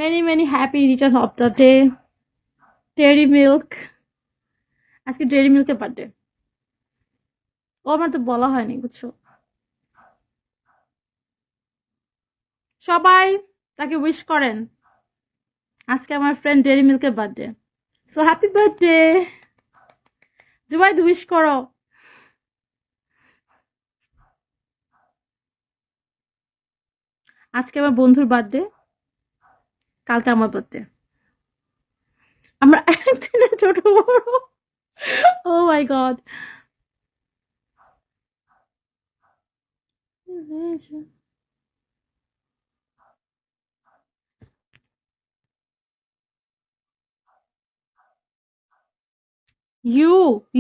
many happy return of the day. Dairy milk. আজকে dairy মিল্কের birthday. ও আমার তো বলা হয়নি, বুঝছো? সবাই তাকে উইশ করেন। আজকে আমার ফ্রেন্ড ডেয়ারি মিল্কের birthday. So happy birthday. Zubaid wish করো। আজকে আমার বন্ধুর বার্থডে, কালকে আমার বার্থডে। আমরা একদিনে ছোট বড়। ও মাই গড।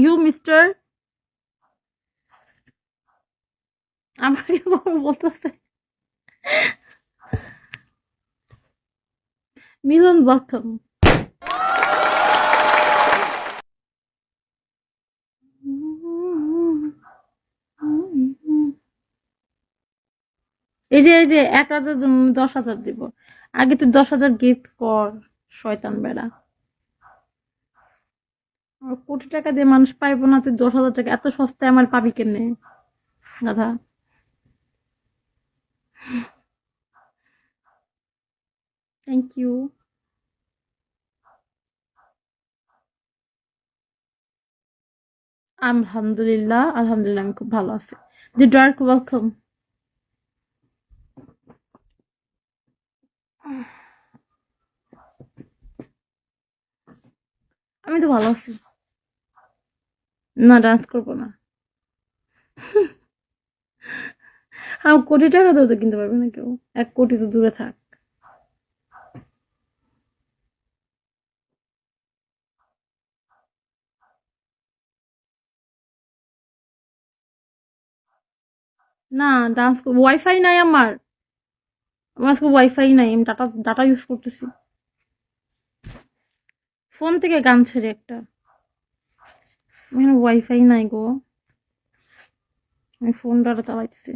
ইউ মিস্টার, আমাকে বলতেছে মিলন ওয়েলকাম। এই যে 1,000 জন্য 10,000 দিব। আগে তুই 10,000 গিফট কর, শয়তান বেড়া। আর কোটি টাকা দিয়ে মানুষ পাইবো না, তুই 10,000 টাকা এত সস্তায় আমার পাবি কেমনে গাধা? Thank you. আলহামদুলিল্লাহ আমি খুব ভালো আছি। দি ডার্ক ওয়েলকাম। আমি তো ভালো আছি। না, ডান্স করবো না। আমার কোটি টাকা দিয়েও তো কিনতে পারবে না কেউ। 1 কোটি তো দূরে থাক। না, ডান্স ওয়াইফাই নাই আমার। আজকে ওয়াইফাই নাই, আমি ডাটা ইউজ করতেছি। ফোন থেকে গান ছেড়ে একটা। ওয়াইফাই নাই গো, আমি ফোন ডাটা চালাইতেছি।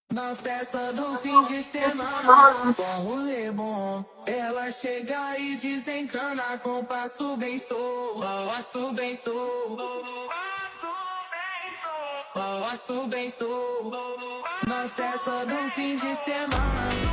Na festa do fim de semana, só rolê bom. Ela chega e desencana com passo bem solto, passo bem solto, passo bem solto. Na festa do fim de semana.